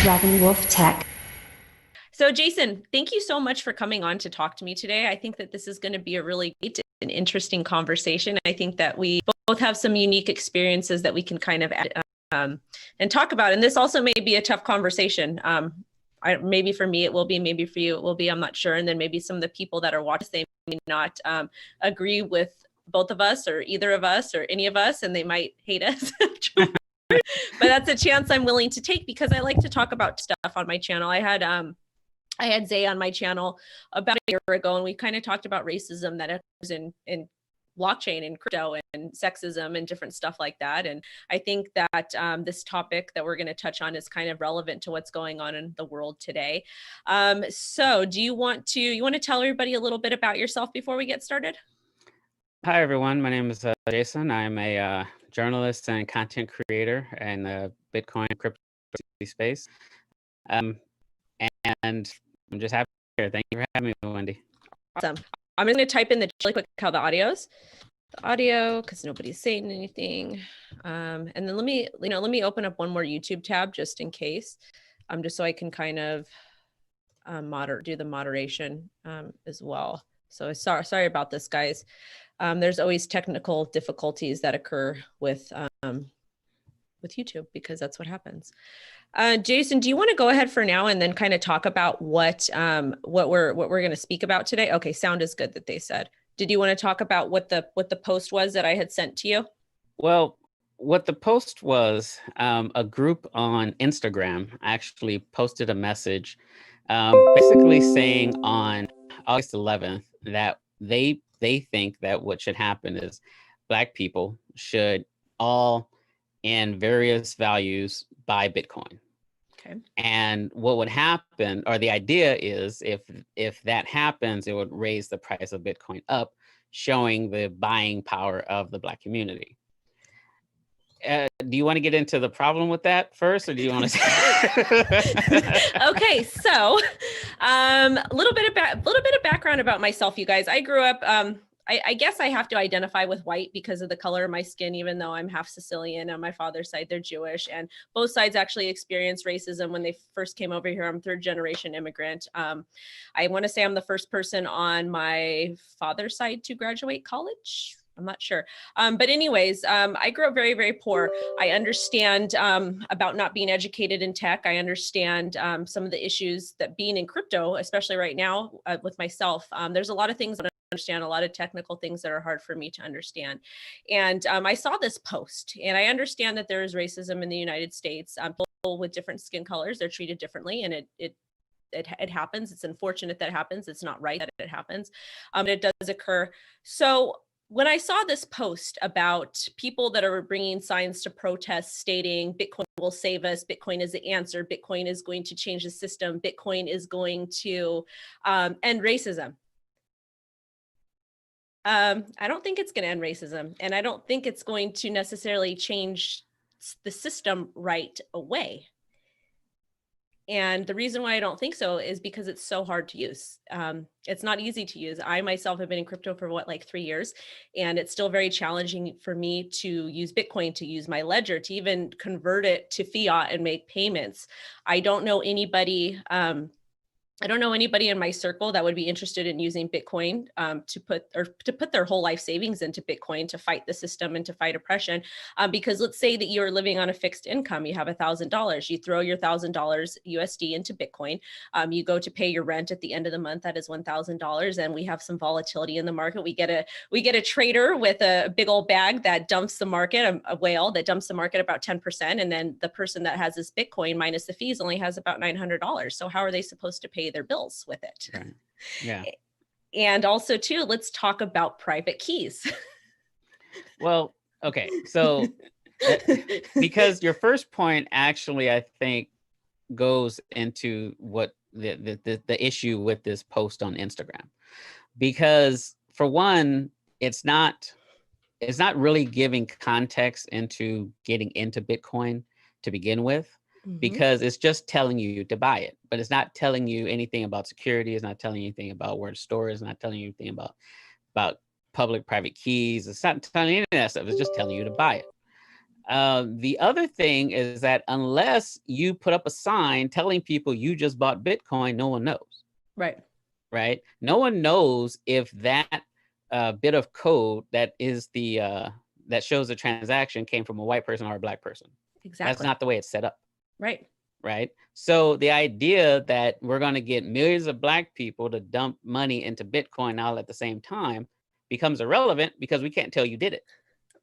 Dragon Wolf Tech. So, Jason, thank you so much for coming on to talk to me today. I think that this is going to be a really great and interesting conversation. I think that we both have some unique experiences that we can kind of add, and talk about. And this also may be a tough conversation. Maybe for me it will be, maybe for you it will be, I'm not sure. And then maybe some of the people that are watching, they may not agree with both of us or either of us or any of us, and they might hate us. But that's a chance I'm willing to take because I like to talk about stuff on my channel. I had Zay on my channel about a year ago, and we kind of talked about racism that occurs in blockchain and crypto and sexism and different stuff like that. And I think that this topic that we're going to touch on is kind of relevant to what's going on in the world today. So do you want to tell everybody a little bit about yourself before we get started? Hi, everyone. My name is Jason. I'm a journalist and content creator in the Bitcoin crypto space. And I'm just happy to be here. Thank you for having me, Wendy. Awesome. I'm just going to type in really quick how the audio, because nobody's saying anything. And then let me open up one more YouTube tab just in case, just so I can kind of do the moderation as well. So sorry about this, guys. There's always technical difficulties that occur with YouTube because that's what happens. Jason, do you want to go ahead for now and then kind of talk about what we're going to speak about today? Okay, sound is good that they said. Did you want to talk about what the post was that I had sent to you? Well, what the post was, a group on Instagram actually posted a message basically saying on August 11th that they think that what should happen is Black people should all in various values buy Bitcoin. Okay. And what would happen, or the idea is, if that happens, it would raise the price of Bitcoin up, showing the buying power of the Black community. Do you want to get into the problem with that first, or do you want to? Okay, so a little bit of background about myself, you guys. I grew up. I guess I have to identify with white because of the color of my skin, even though I'm half Sicilian. On my father's side, they're Jewish, and both sides actually experienced racism when they first came over here. I'm third generation immigrant. I want to say I'm the first person on my father's side to graduate college. I'm not sure. But anyways, I grew up very, very poor. I understand about not being educated in tech. I understand some of the issues that being in crypto, especially right now with myself, there's a lot of things that I understand, a lot of technical things that are hard for me to understand. And I saw this post, and I understand that there is racism in the United States. People with different skin colors, they're treated differently, and it happens. It's unfortunate that it happens. It's not right that it happens. It does occur. So when I saw this post about people that are bringing signs to protest stating Bitcoin will save us, Bitcoin is the answer, Bitcoin is going to change the system, Bitcoin is going to end racism. I don't think it's going to end racism, and I don't think it's going to necessarily change the system right away. And the reason why I don't think so is because it's so hard to use. It's not easy to use. I myself have been in crypto for like 3 years, and it's still very challenging for me to use Bitcoin, to use my ledger, to even convert it to fiat and make payments. I don't know anybody in my circle that would be interested in using Bitcoin to put their whole life savings into Bitcoin to fight the system and to fight oppression. Because let's say that you're living on a fixed income, you have $1,000, you throw your $1,000 USD into Bitcoin, you go to pay your rent at the end of the month, that is $1,000, and we have some volatility in the market. We get a trader with a big old bag that dumps the market, a whale that dumps the market about 10%, and then the person that has this Bitcoin minus the fees only has about $900. So how are they supposed to pay their bills with it? Right. Yeah. And also too, let's talk about private keys. Well, okay. So because your first point actually, I think, goes into what the issue with this post on Instagram. Because for one, it's not really giving context into getting into Bitcoin to begin with. Because it's just telling you to buy it, but it's not telling you anything about security. It's not telling you anything about where to store it. It's not telling you anything about public private keys. It's not telling you any of that stuff. It's just telling you to buy it. The other thing is that unless you put up a sign telling people you just bought Bitcoin, no one knows. Right. Right? No one knows if that bit of code that is that shows the transaction came from a white person or a black person. Exactly. That's not the way it's set up. Right. Right. So the idea that we're going to get millions of black people to dump money into Bitcoin all at the same time becomes irrelevant because we can't tell you did it.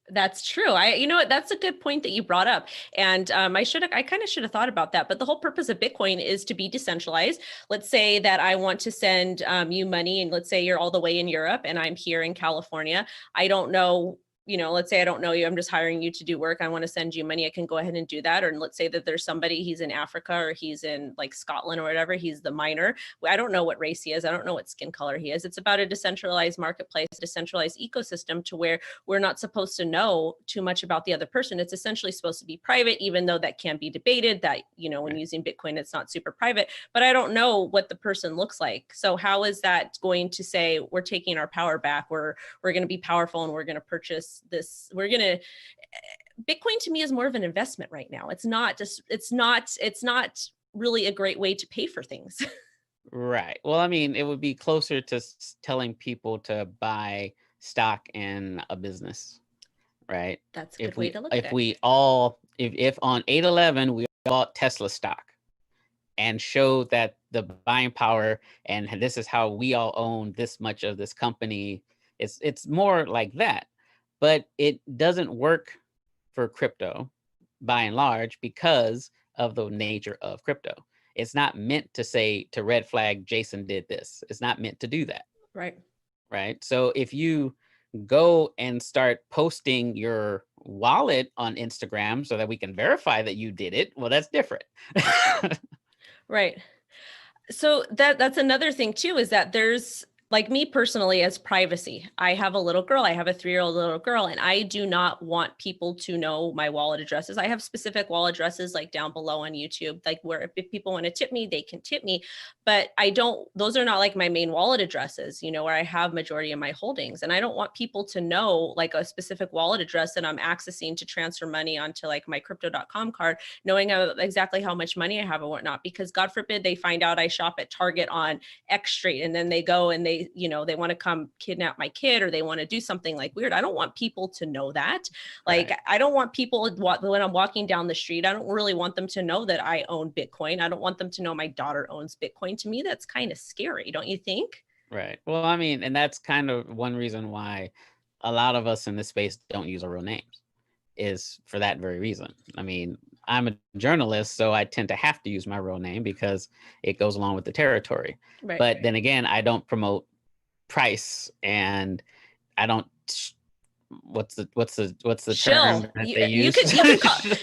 That's true. You know what? That's a good point that you brought up. And I kind of should have thought about that. But the whole purpose of Bitcoin is to be decentralized. Let's say that I want to send you money, and let's say you're all the way in Europe and I'm here in California. I don't know, let's say I don't know you. I'm just hiring you to do work. I want to send you money. I can go ahead and do that. Or let's say that there's somebody, he's in Africa or he's in like Scotland or whatever. He's the miner. I don't know what race he is. I don't know what skin color he is. It's about a decentralized marketplace, decentralized ecosystem to where we're not supposed to know too much about the other person. It's essentially supposed to be private, even though that can be debated that, when using Bitcoin, it's not super private, but I don't know what the person looks like. So how is that going to say we're taking our power back? We're going to be powerful and we're going to purchase this. Bitcoin to me is more of an investment right now. It's not really a great way to pay for things. Right. Well, I mean, it would be closer to telling people to buy stock in a business, right? That's a good way to look at it. If on 8/11 we bought Tesla stock and showed that the buying power and this is how we all own this much of this company, it's more like that. But it doesn't work for crypto by and large because of the nature of crypto. It's not meant to say to red flag Jason did this. It's not meant to do that. Right. Right. So if you go and start posting your wallet on Instagram so that we can verify that you did it, well, that's different. Right. So that's another thing too, is that there's, like me personally, as privacy. I have a little girl. I have a 3-year-old little girl, and I do not want people to know my wallet addresses. I have specific wallet addresses like down below on YouTube, like where if people want to tip me, they can tip me. But those are not like my main wallet addresses, where I have majority of my holdings. And I don't want people to know like a specific wallet address that I'm accessing to transfer money onto like my crypto.com card, knowing exactly how much money I have and whatnot, because God forbid they find out I shop at Target on X Street and then they go and they want to come kidnap my kid or they want to do something like weird. I don't want people to know that. Like, right. I don't want people when I'm walking down the street, I don't really want them to know that I own Bitcoin. I don't want them to know my daughter owns Bitcoin. To me, that's kind of scary. Don't you think? Right. Well, I mean, and that's kind of one reason why a lot of us in this space don't use our real names is for that very reason. I mean, I'm a journalist, so I tend to have to use my real name because it goes along with the territory. Right. But then again, I don't promote price and I don't what's the shill. term that they use?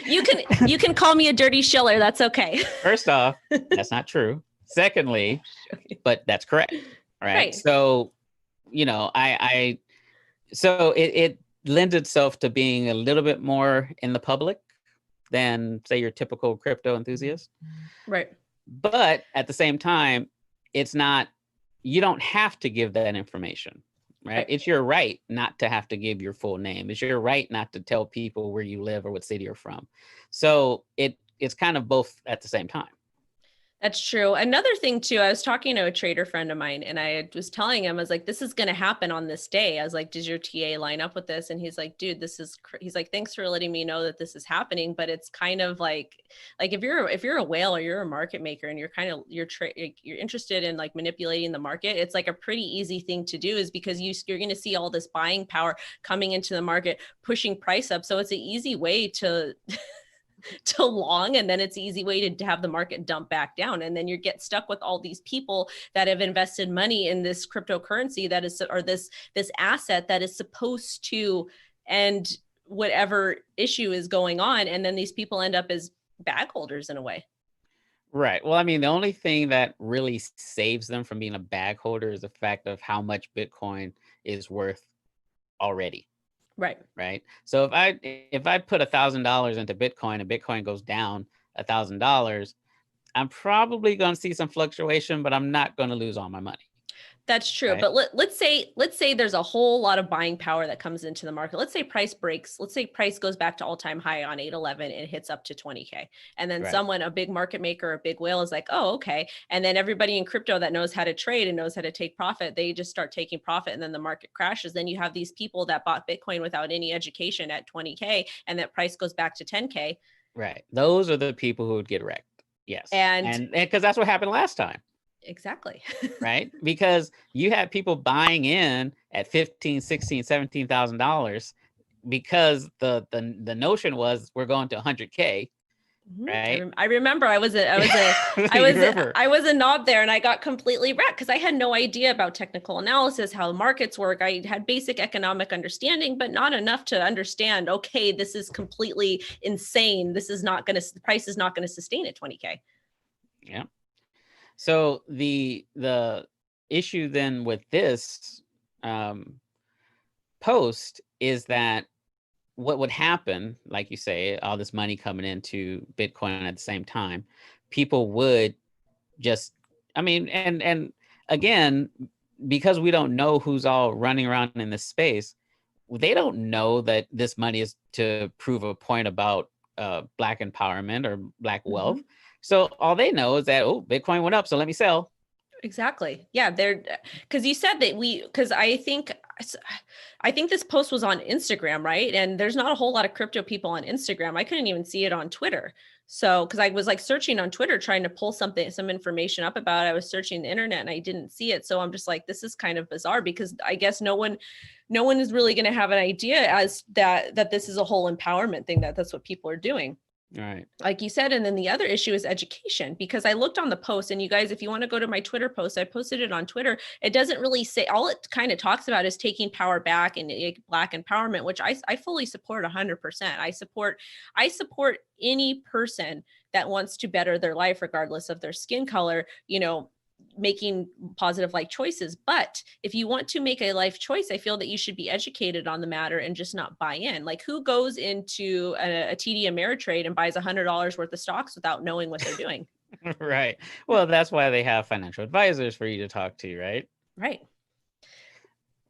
You can call me a dirty shiller. That's okay. First off, that's not true. Secondly, but that's correct. Right. So, so it lends itself to being a little bit more in the public than say your typical crypto enthusiast. Right. But at the same time, you don't have to give that information, right? It's your right not to have to give your full name. It's your right not to tell people where you live or what city you're from. So it's kind of both at the same time. That's true. Another thing too, I was talking to a trader friend of mine and I was telling him, I was like, this is going to happen on this day. I was like, does your TA line up with this? And he's like, dude, he's like, thanks for letting me know that this is happening. But it's kind of like if you're a whale or you're a market maker and you're interested in like manipulating the market, it's like a pretty easy thing to do is because you're going to see all this buying power coming into the market, pushing price up. So it's an easy way to long, and then it's an easy way to have the market dump back down, and then you get stuck with all these people that have invested money in this cryptocurrency that is, or this asset that is supposed to end whatever issue is going on, and then these people end up as bag holders in a way. Right. Well, I mean, the only thing that really saves them from being a bag holder is the fact of how much Bitcoin is worth already. Right. Right. So if I put $1,000 into Bitcoin and Bitcoin goes down $1,000, I'm probably going to see some fluctuation, but I'm not going to lose all my money. That's true. right? But let's say there's a whole lot of buying power that comes into the market. Let's say price breaks. Let's say price goes back to all-time high on 811 and hits up to 20K. And then Right. someone, a big market maker, a big whale is like, oh, okay. And then everybody in crypto that knows how to trade and knows how to take profit, they just start taking profit and then the market crashes. Then you have these people that bought Bitcoin without any education at 20K and that price goes back to 10K. Right. Those are the people who would get wrecked. Yes. And And because that's what happened last time. exactly. Right? Because you had people buying in at 15, 16, $17,000 because the notion was we're going to 100K, right? I remember I was You remember? a knob there and I got completely wrecked because I had no idea about technical analysis, how markets work. I had basic economic understanding, but not enough to understand, okay, this is completely insane. The price is not going to sustain at 20K. Yeah. So the issue then with this post is that what would happen, like you say, all this money coming into Bitcoin at the same time, people would just, I mean, and again, because we don't know who's all running around in this space, they don't know that this money is to prove a point about Black empowerment or Black wealth. Mm-hmm. So all they know is that, oh, Bitcoin went up, so let me sell. Exactly. Yeah, because you said that because I think this post was on Instagram, right? And there's not a whole lot of crypto people on Instagram. I couldn't even see it on Twitter. So, because I was like searching on Twitter trying to pull some information up about it. I was searching the internet and I didn't see it. So I'm just like, this is kind of bizarre because I guess no one is really going to have an idea as that this is a whole empowerment thing, that's what people are doing. Right. Like you said. And then the other issue is education, because I looked on the post, and you guys, if you want to go to my Twitter post, I posted it on Twitter. It doesn't really say, all it kind of talks about is taking power back and Black empowerment, which I fully support 100%. I support any person that wants to better their life, regardless of their skin color, making positive life choices. But if you want to make a life choice, I feel that you should be educated on the matter and just not buy in. Like, who goes into a TD Ameritrade and buys $100 worth of stocks without knowing what they're doing? Right. Well, that's why they have financial advisors for you to talk to, right? Right.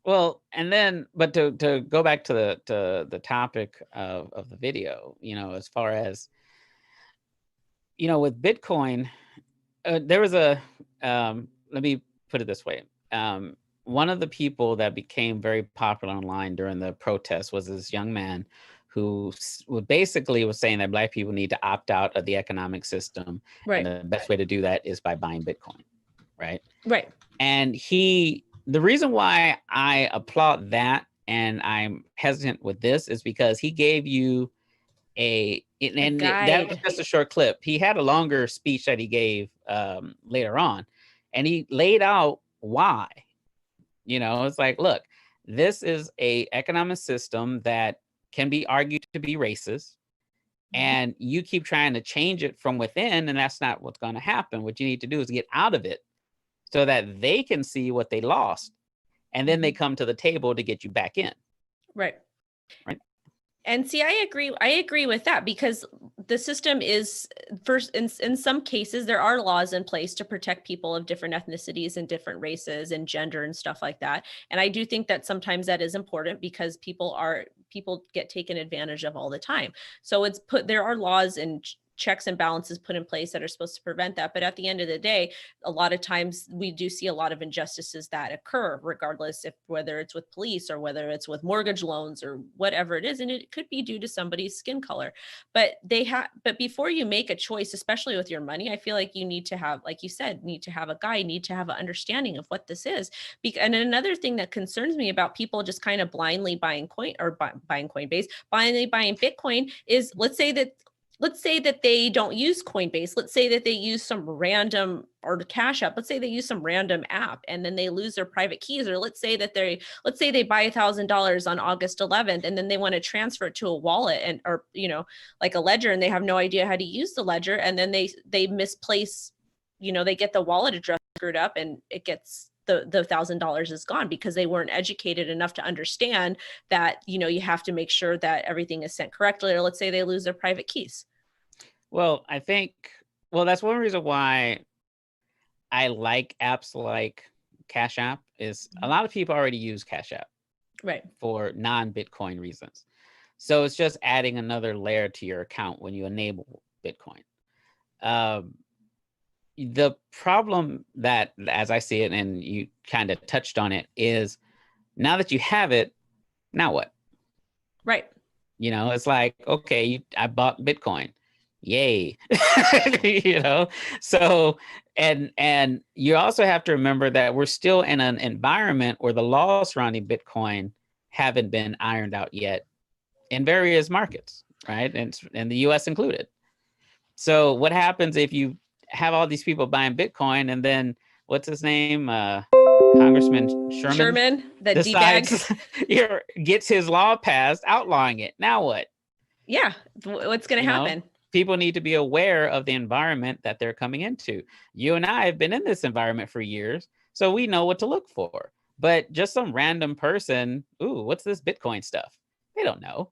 Well, and then, but to go back to the topic of the video, as far as, with Bitcoin, there was let me put it this way. One of the people that became very popular online during the protests was this young man who basically was saying that Black people need to opt out of the economic system. Right. And the best way to do that is by buying Bitcoin. Right. Right. And the reason why I applaud that and I'm hesitant with this is because he gave you that was just a short clip. He had a longer speech that he gave later on, and he laid out why. It's like, look, this is a economic system that can be argued to be racist, and you keep trying to change it from within, and that's not what's going to happen. What you need to do is get out of it so that they can see what they lost, and then they come to the table to get you back in. Right. Right. And see, I agree with that, because the system is, first, in some cases, there are laws in place to protect people of different ethnicities and different races and gender and stuff like that. And I do think that sometimes that is important, because people get taken advantage of all the time. So there are laws and checks and balances put in place that are supposed to prevent that. But at the end of the day, a lot of times we do see a lot of injustices that occur, regardless whether it's with police or whether it's with mortgage loans or whatever it is. And it could be due to somebody's skin color. But before you make a choice, especially with your money, I feel like you need to have, like you said, need to have a guide, need to have an understanding of what this is. And another thing that concerns me about people just kind of blindly buying buying Coinbase, blindly buying Bitcoin is, let's say that they don't use Coinbase. Let's say that they use some random, or Cash App. Let's say they use some random app and then they lose their private keys. Or let's say they buy $1,000 on August 11th and then they want to transfer it to a wallet or like a ledger, and they have no idea how to use the ledger. And then they misplace, they get the wallet address screwed up, and it gets the $1,000 is gone, because they weren't educated enough to understand that, you have to make sure that everything is sent correctly. Or let's say they lose their private keys. Well, I think, that's one reason why I like apps like Cash App is a lot of people already use Cash App Right. for non-Bitcoin reasons. So it's just adding another layer to your account when you enable Bitcoin. The problem that, as I see it, and you kind of touched on it, is now that you have it, now what? Right. You know, it's like, okay, I bought Bitcoin. Yay. You know, so and you also have to remember that we're still in an environment where the laws surrounding Bitcoin haven't been ironed out yet in various markets, right? And the US included. So what happens if you have all these people buying Bitcoin and then what's his name? Congressman Sherman, the decides D-bag. gets his law passed outlawing it. Now what? Yeah. What's going to happen? People need to be aware of the environment that they're coming into. You and I have been in this environment for years, so we know what to look for. But just some random person, ooh, what's this Bitcoin stuff? They don't know.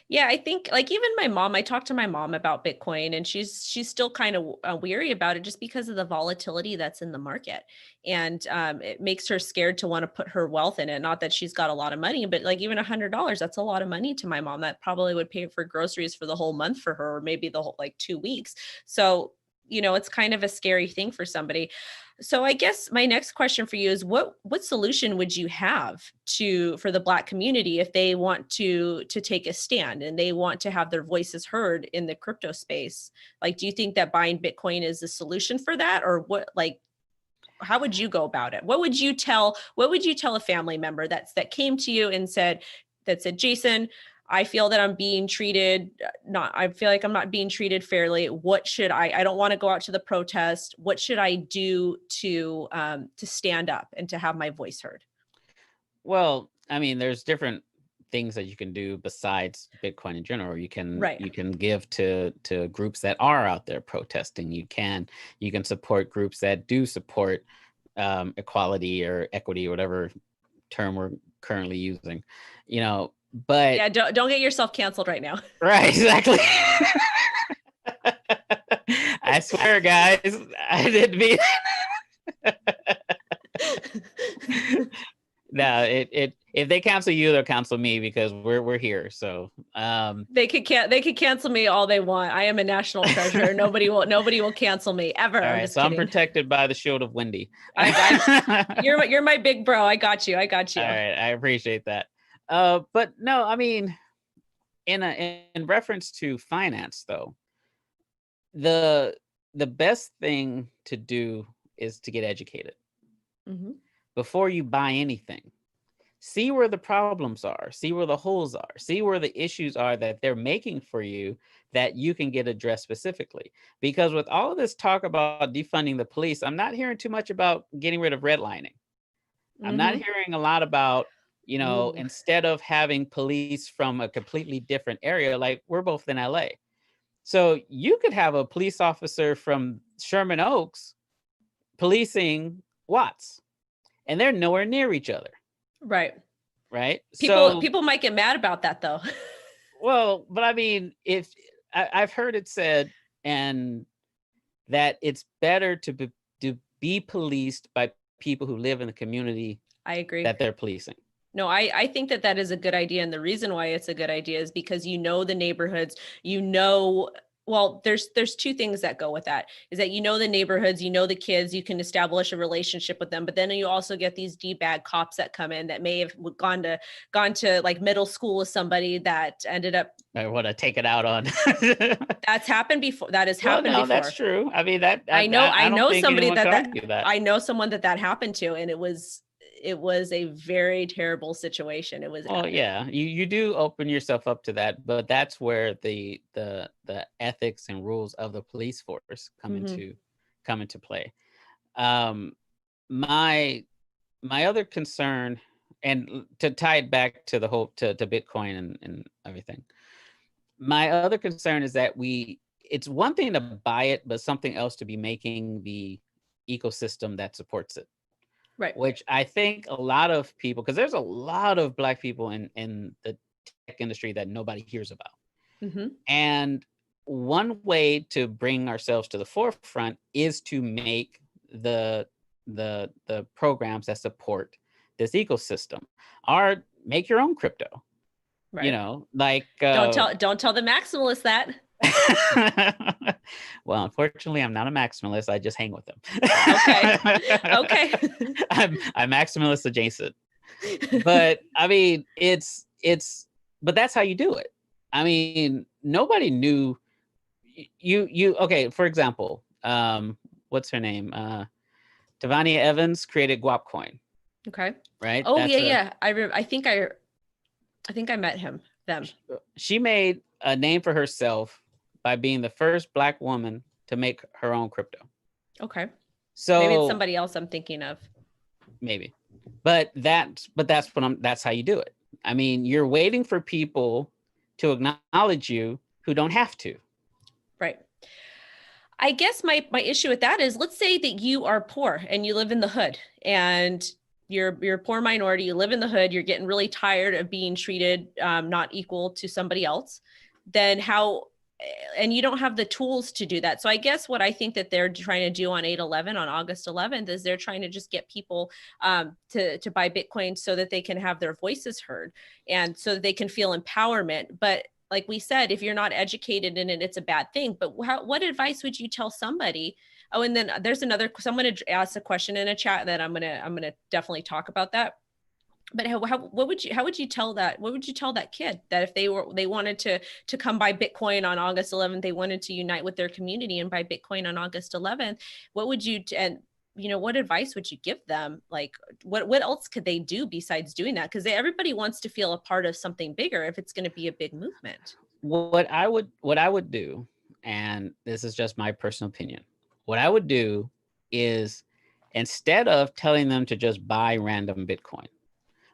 Yeah, I think like even my mom, I talked to my mom about Bitcoin and she's still kind of weary about it just because of the volatility that's in the market. And it makes her scared to want to put her wealth in it. Not that she's got a lot of money, but like even $100, that's a lot of money to my mom. That probably would pay for groceries for the whole month for her, or maybe the whole like 2 weeks. So, it's kind of a scary thing for somebody. So I guess my next question for you is what solution would you have for the Black community if they want to take a stand and they want to have their voices heard in the crypto space? Like, do you think that buying Bitcoin is the solution for that, or what? Like, how would you go about it? What would you tell a family member that came to you and said, Jason, I feel that I'm being treated I feel like I'm not being treated fairly. What should I don't want to go out to the protest. What should I do to stand up and to have my voice heard? Well, I mean, there's different things that you can do besides Bitcoin in general. You can give to groups that are out there protesting. You can support groups that do support equality or equity, whatever term we're currently using. But yeah, don't get yourself canceled right now. Right, exactly. I swear, guys, I didn't mean. No, if they cancel you, they'll cancel me because we're here. So they could cancel me all they want. I am a national treasure. Nobody will cancel me ever. All I'm right, just so kidding. I'm protected by the shield of Wendy. You're my big bro. I got you. All right, I appreciate that. But no, I mean, in reference to finance, though, the best thing to do is to get educated before you buy anything. See where the problems are, see where the holes are, see where the issues are that they're making for you that you can get addressed specifically. Because with all of this talk about defunding the police, I'm not hearing too much about getting rid of redlining. I'm not hearing a lot about, instead of having police from a completely different area, like we're both in LA. So you could have a police officer from Sherman Oaks policing Watts, and they're nowhere near each other. Right. Right. People might get mad about that though. Well, but I mean, if I've heard it said, and that it's better to be policed by people who live in the community. I agree. That they're policing. No, I think that is a good idea. And the reason why it's a good idea is because the neighborhoods, well, there's two things that go with that is that the neighborhoods, the kids, you can establish a relationship with them. But then you also get these D-bag cops that come in that may have gone to like middle school with somebody that ended up. I want to take it out on. That's happened before. That has happened before. That's true. I mean, I know somebody I know someone that happened to, and it was a very terrible situation. It was. Well, yeah, you do open yourself up to that, but that's where the ethics and rules of the police force come into play. My other concern, and to tie it back to the whole to Bitcoin and everything, my other concern is that it's one thing to buy it, but something else to be making the ecosystem that supports it. Right. Which I think a lot of people, because there's a lot of Black people in the tech industry that nobody hears about. And one way to bring ourselves to the forefront is to make the the programs that support this ecosystem are make your own crypto. Right. You know, like don't tell the maximalists that. Well, unfortunately, I'm not a maximalist. I just hang with them. Okay. Okay. I'm maximalist adjacent. But I mean, but that's how you do it. I mean, nobody knew you okay, for example, what's her name? Tavania Evans created Guap Coin, Okay. right? Oh yeah. I think I met them. She made a name for herself by being the first Black woman to make her own crypto. Okay. So maybe it's somebody else I'm thinking of. Maybe. But that's how you do it. I mean, you're waiting for people to acknowledge you who don't have to. Right. I guess my issue with that is, let's say that you are poor and you live in the hood, and you're a poor minority, you live in the hood, you're getting really tired of being treated not equal to somebody else. Then how, and you don't have the tools to do that. So I guess what I think that they're trying to do on 8/11, on August 11th, is they're trying to just get people to buy Bitcoin so that they can have their voices heard, and so that they can feel empowerment. But like we said, if you're not educated in it, it's a bad thing. But what advice would you tell somebody? Oh, and then there's someone asked a question in a chat that I'm gonna definitely talk about that. But how would you tell that kid that if they wanted to come buy Bitcoin on August 11th, they wanted to unite with their community and buy Bitcoin on August 11th, what would you, and what advice would you give them? Like, what else could they do besides doing that? Because everybody wants to feel a part of something bigger if it's going to be a big movement. What I would do, and this is just my personal opinion, what I would do is, instead of telling them to just buy random Bitcoin,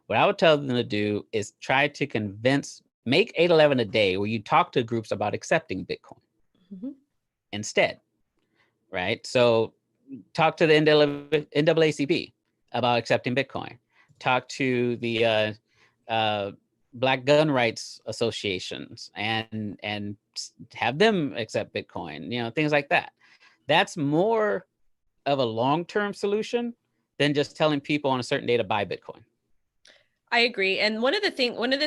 what I would tell them to do is try to make 8/11 a day where you talk to groups about accepting Bitcoin instead, right? So talk to the NAACP about accepting Bitcoin. Talk to the Black gun rights associations and have them accept Bitcoin, things like that. That's more of a long-term solution than just telling people on a certain day to buy Bitcoin. I agree. And one of the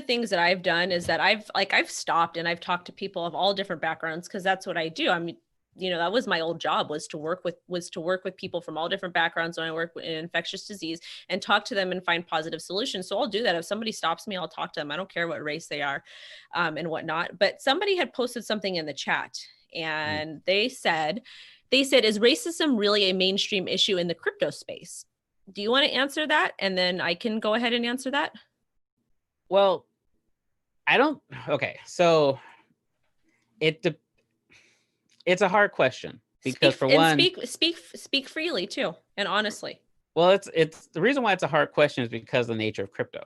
things that I've done is that I've stopped and I've talked to people of all different backgrounds, because that's what I do. I mean, that was my old job, was to work with people from all different backgrounds when I work in infectious disease, and talk to them and find positive solutions. So I'll do that. If somebody stops me, I'll talk to them. I don't care what race they are and whatnot. But somebody had posted something in the chat, and they said, is racism really a mainstream issue in the crypto space? Do you want to answer that? And then I can go ahead and answer that. Well, okay. So it's a hard question, because speak freely too, and honestly. Well, it's the reason why it's a hard question is because of the nature of crypto.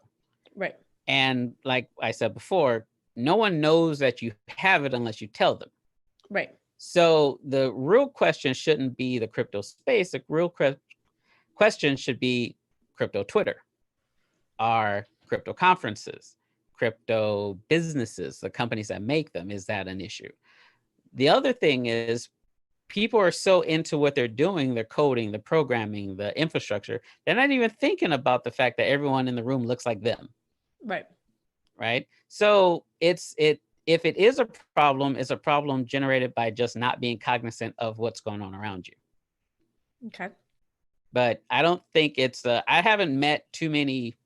Right. And like I said before, no one knows that you have it unless you tell them. Right. So the real question shouldn't be the crypto space. The real question should be crypto Twitter, our crypto conferences, crypto businesses, the companies that make them. Is that an issue? The other thing is, people are so into what they're doing, their coding, the programming, the infrastructure, they're not even thinking about the fact that everyone in the room looks like them. Right. Right. So if it is a problem, it's a problem generated by just not being cognizant of what's going on around you. Okay. But I don't think I haven't met too many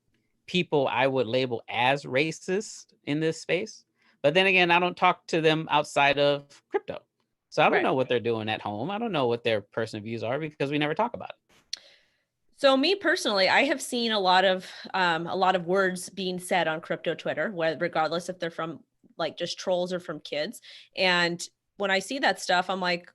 people I would label as racist in this space. But then again, I don't talk to them outside of crypto. So I don't know what they're doing at home. I don't know what their personal views are, because we never talk about it. So me personally, I have seen a lot of words being said on crypto Twitter, regardless if they're from like just trolls or from kids. And when I see that stuff, I'm like,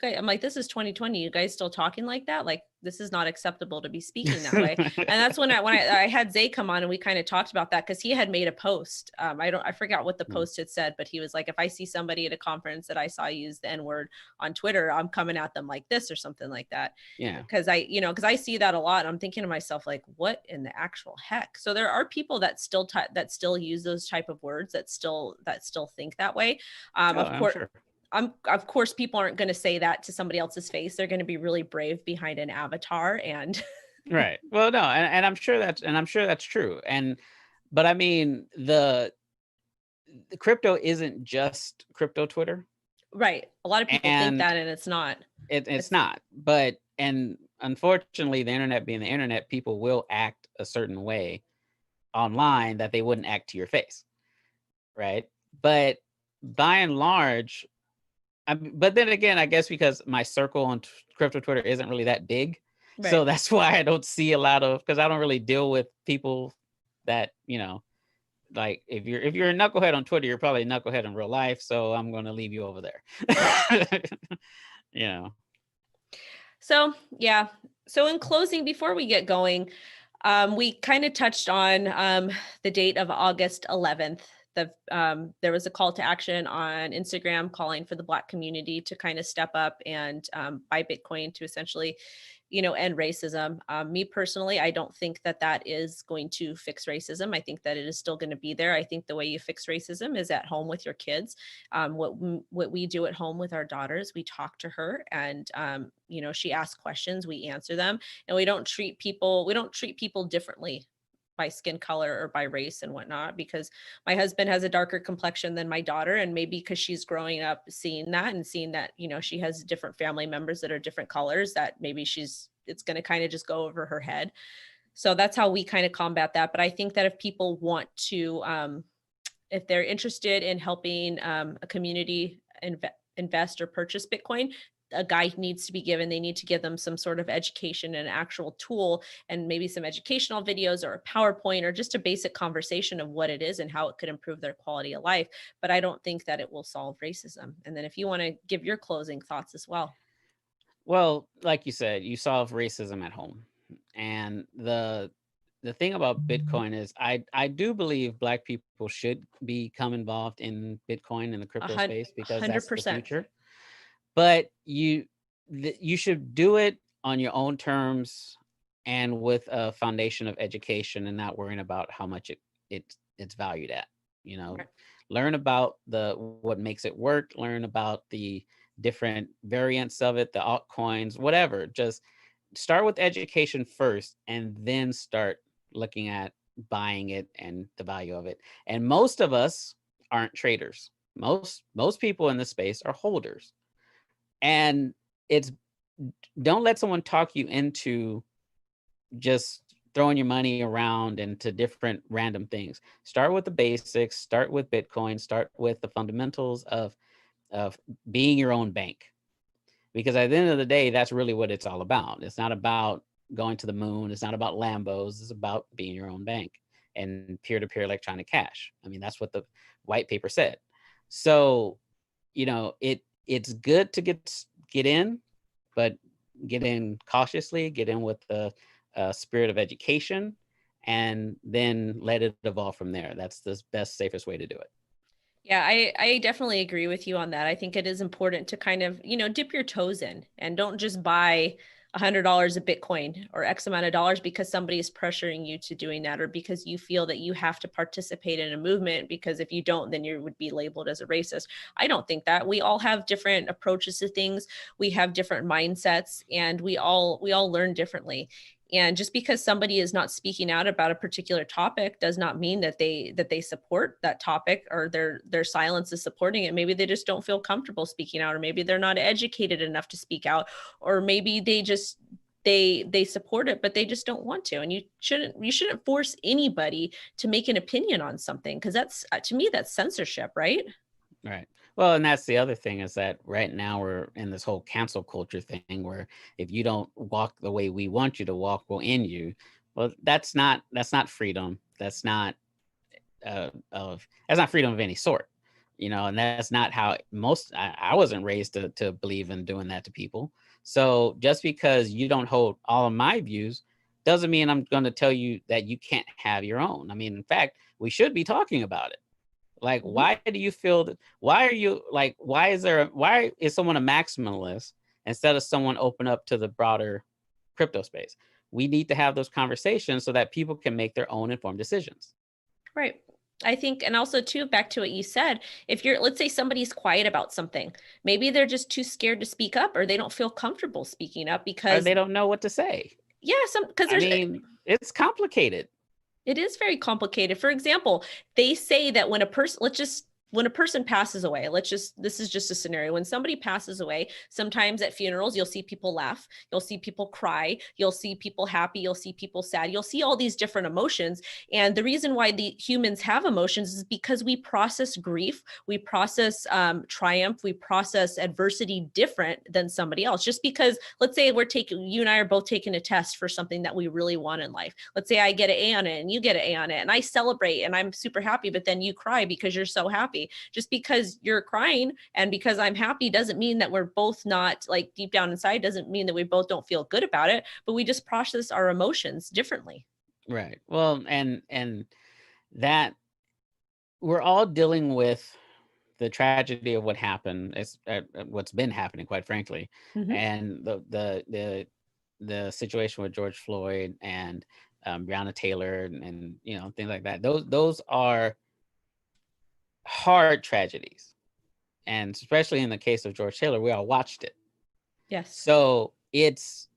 I'm like, this is 2020. You guys still talking like that? Like, this is not acceptable to be speaking that way. And that's when I had Zay come on, and we kind of talked about that, because he had made a post. I forgot what the post had said, but he was like, if I see somebody at a conference that I saw use the N-word on Twitter, I'm coming at them like this or something like that. Yeah. Because I see that a lot. And I'm thinking to myself, like, what in the actual heck? So there are people that still use those type of words, that still think that way. Of course. Sure. of course, people aren't going to say that to somebody else's face. They're going to be really brave behind an avatar. And Right. Well, no, and I'm sure that's true. But I mean, the crypto isn't just crypto Twitter, right. A lot of people think and that, and it's not. it's It's not. But and unfortunately, the internet being the internet, people will act a certain way online that they wouldn't act to your face, right? But by and large, but then again, I guess because my circle on crypto Twitter isn't really that big, so right. that's why I don't see a lot of, because I don't really deal with people that, like if you're a knucklehead on Twitter, you're probably a knucklehead in real life. So I'm going to leave you over there. Right. you know. So, yeah. So, in closing, before we get going, we kind of touched on the date of August 11th. There was a call to action on Instagram calling for the Black community to kind of step up and buy Bitcoin to essentially, end racism. Me personally, I don't think that that is going to fix racism. I think that it is still going to be there. I think the way you fix racism is at home with your kids. What we do at home with our daughters, we talk to her, and she asks questions, we answer them, and we don't treat people differently by skin color or by race and whatnot, because my husband has a darker complexion than my daughter, and maybe because she's growing up seeing that and seeing that she has different family members that are different colors, that maybe it's going to kind of just go over her head. So that's how we kind of combat that. But I think that if people want to if they're interested in helping a community invest or purchase Bitcoin, a guide needs to be given. They need to give them some sort of education and actual tool, and maybe some educational videos or a PowerPoint or just a basic conversation of what it is and how it could improve their quality of life. But I don't think that it will solve racism. And then if you want to give your closing thoughts as well. Well, like you said, you solve racism at home. And the thing about Bitcoin is I do believe Black people should become involved in Bitcoin and the A crypto space, because hundred that's the percent. future. But you should do it on your own terms and with a foundation of education, and not worrying about how much it's valued at. You know, Right. learn about the what makes it work, learn about the different variants of it, the altcoins, whatever. Just start with education first, and then start looking at buying it and the value of it. And most of us aren't traders. Most people in this space are holders. And it's don't let someone talk you into just throwing your money around into different random things. Start with the basics, start with Bitcoin, start with the fundamentals of being your own bank. Because at the end of the day, that's really what it's all about. It's not about going to the moon, it's not about Lambos, it's about being your own bank and peer-to-peer electronic cash. I mean, that's what the white paper said. So, it's good to get in, but get in cautiously, get in with the spirit of education, and then let it evolve from there. That's the best, safest way to do it. Yeah, I definitely agree with you on that. I think it is important to kind of, dip your toes in, and don't just buy $100 of Bitcoin or X amount of dollars because somebody is pressuring you to doing that, or because you feel that you have to participate in a movement, because if you don't, then you would be labeled as a racist. I don't think that. We all have different approaches to things. We have different mindsets, and we all learn differently. And just because somebody is not speaking out about a particular topic does not mean that they support that topic, or their silence is supporting it. Maybe they just don't feel comfortable speaking out, or maybe they're not educated enough to speak out, or maybe they support it but they just don't want to. And you shouldn't force anybody to make an opinion on something, because that's to me that's censorship, right? Right. Well, and that's the other thing, is that right now we're in this whole cancel culture thing where if you don't walk the way we want you to walk, we'll end you. Well, that's not freedom. That's not freedom of any sort, and that's not how I wasn't raised to believe in doing that to people. So just because you don't hold all of my views doesn't mean I'm going to tell you that you can't have your own. I mean, in fact, we should be talking about it. Like, Mhm. why do you feel that? Why are you like, why is someone a maximalist instead of someone open up to the broader crypto space? We need to have those conversations so that people can make their own informed decisions. Right. I think, and also too, back to what you said, if you're, let's say somebody's quiet about something, maybe they're just too scared to speak up, or they don't feel comfortable speaking up Or because, they don't know what to say. yeah, because I there's, mean, it's complicated. it is very complicated. For example, they say that when a person, when a person passes away, this is just a scenario. When somebody passes away, sometimes at funerals, you'll see people laugh, you'll see people cry, you'll see people happy, you'll see people sad, you'll see all these different emotions. And the reason why the humans have emotions is because we process grief, we process triumph, we process adversity different than somebody else. Just because, let's say you and I are both taking a test for something that we really want in life. Let's say I get an A on it and you get an A on it, and I celebrate and I'm super happy, but then you cry because you're so happy. Just because you're crying and because I'm happy doesn't mean that we're both not, like, deep down inside, doesn't mean that we both don't feel good about it, but we just process our emotions differently. Right. Well, and that we're all dealing with the tragedy of what happened. It's what's been happening, quite frankly, Mm-hmm. and the situation with George Floyd and Breonna Taylor and things like that. Those are hard tragedies, and especially in the case of George Taylor, we all watched it. Yes. So it's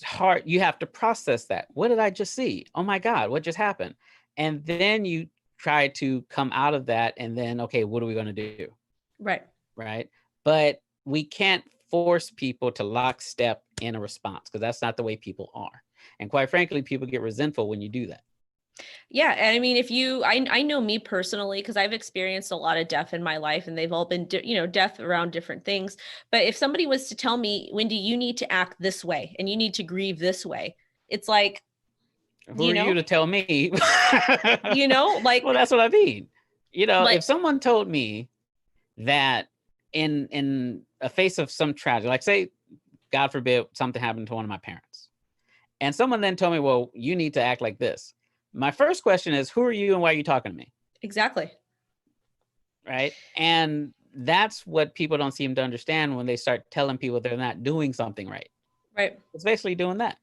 hard. You have to process that. What did I just see? Oh my God, what just happened? And then you try to come out of that, and then, okay, what are we going to do? Right. Right. But we can't force people to lockstep in a response, because that's not the way people are. And quite frankly, people get resentful when you do that. Yeah. And I mean, I know me personally, because I've experienced a lot of death in my life, and they've all been, death around different things. But if somebody was to tell me, Wendy, you need to act this way and you need to grieve this way, it's like, Who are you to tell me? like, Well, that's what I mean. like, If someone told me that in a face of some tragedy, like, say, God forbid, something happened to one of my parents, and someone then told me, well, you need to act like this. My first question is, who are you and why are you talking to me? exactly. Right. And that's what people don't seem to understand when they start telling people they're not doing something right. Right. It's basically doing that.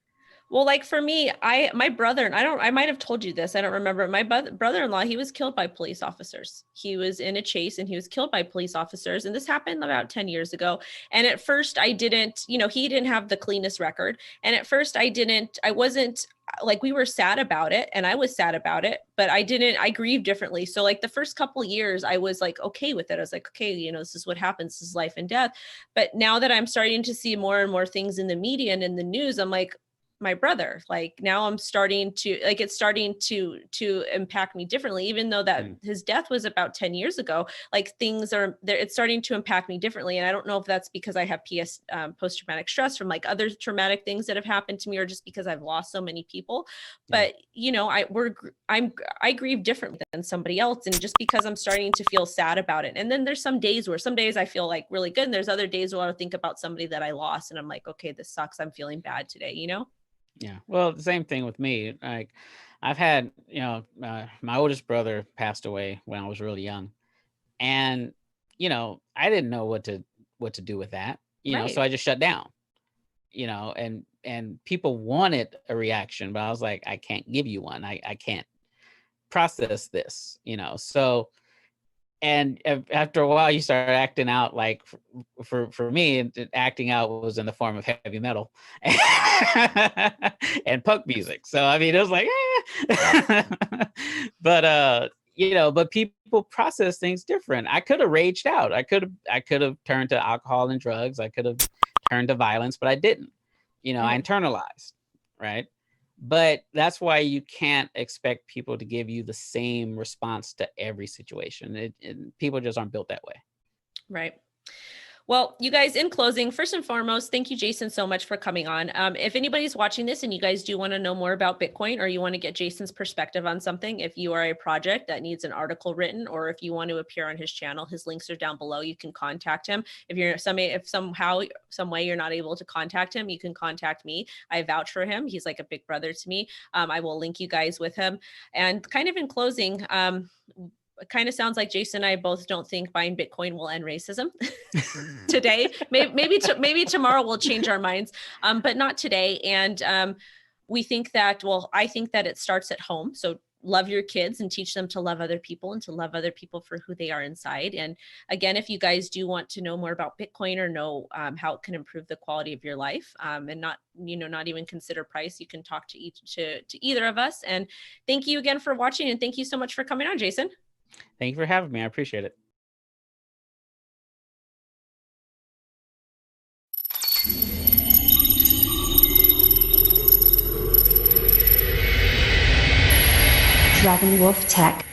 Well, like for me, my brother, and I might have told you this, I don't remember. My brother-in-law, he was killed by police officers. He was in a chase and he was killed by police officers. And this happened about 10 years ago. And at first I didn't, he didn't have the cleanest record. And at first I wasn't, like, we were sad about it and I was sad about it, but I grieved differently. So like the first couple of years I was like, okay with it. I was like, okay, this is what happens. This is life and death. But now that I'm starting to see more and more things in the media and in the news, I'm like, my brother, like, now I'm starting to, like, it's starting to impact me differently, even though that his death was about 10 years ago. Like, things are there, it's starting to impact me differently. And I don't know if that's because I have post-traumatic stress from like other traumatic things that have happened to me, or just because I've lost so many people. But I grieve differently than somebody else, and just because I'm starting to feel sad about it. And then there's some days I feel like really good, and there's other days where I think about somebody that I lost and I'm like, okay, this sucks, I'm feeling bad today. Yeah. Well, the same thing with me. Like, I've had, my oldest brother passed away when I was really young, and I didn't know what to do with that. So Right. I just shut down. And people wanted a reaction, but I was like, I can't give you one. I can't process this. So, and after a while you start acting out, like, for me, acting out was in the form of heavy metal and punk music. So I mean, it was like, but people process things different. I could have raged out. I could have turned to alcohol and drugs. I could have turned to violence, but I didn't. I Right. internalized, right? But that's why you can't expect people to give you the same response to every situation. People just aren't built that way. Right. Well, you guys, in closing, first and foremost, thank you, Jason, so much for coming on. If anybody's watching this and you guys do want to know more about Bitcoin, or you want to get Jason's perspective on something, if you are a project that needs an article written, or if you want to appear on his channel, his links are down below. You can contact him. If somehow, some way you're not able to contact him, you can contact me. I vouch for him. He's like a big brother to me. I will link you guys with him. And kind of in closing, it kind of sounds like Jason and I both don't think buying Bitcoin will end racism today. Maybe tomorrow we'll change our minds, but not today. And we think that, well, I think that it starts at home. So love your kids and teach them to love other people and to love other people for who they are inside. And again, if you guys do want to know more about Bitcoin or know how it can improve the quality of your life, and not, not even consider price, you can talk to either of us. And thank you again for watching. And thank you so much for coming on, Jason. Thank you for having me. I appreciate it. Dragon Wolf Tech.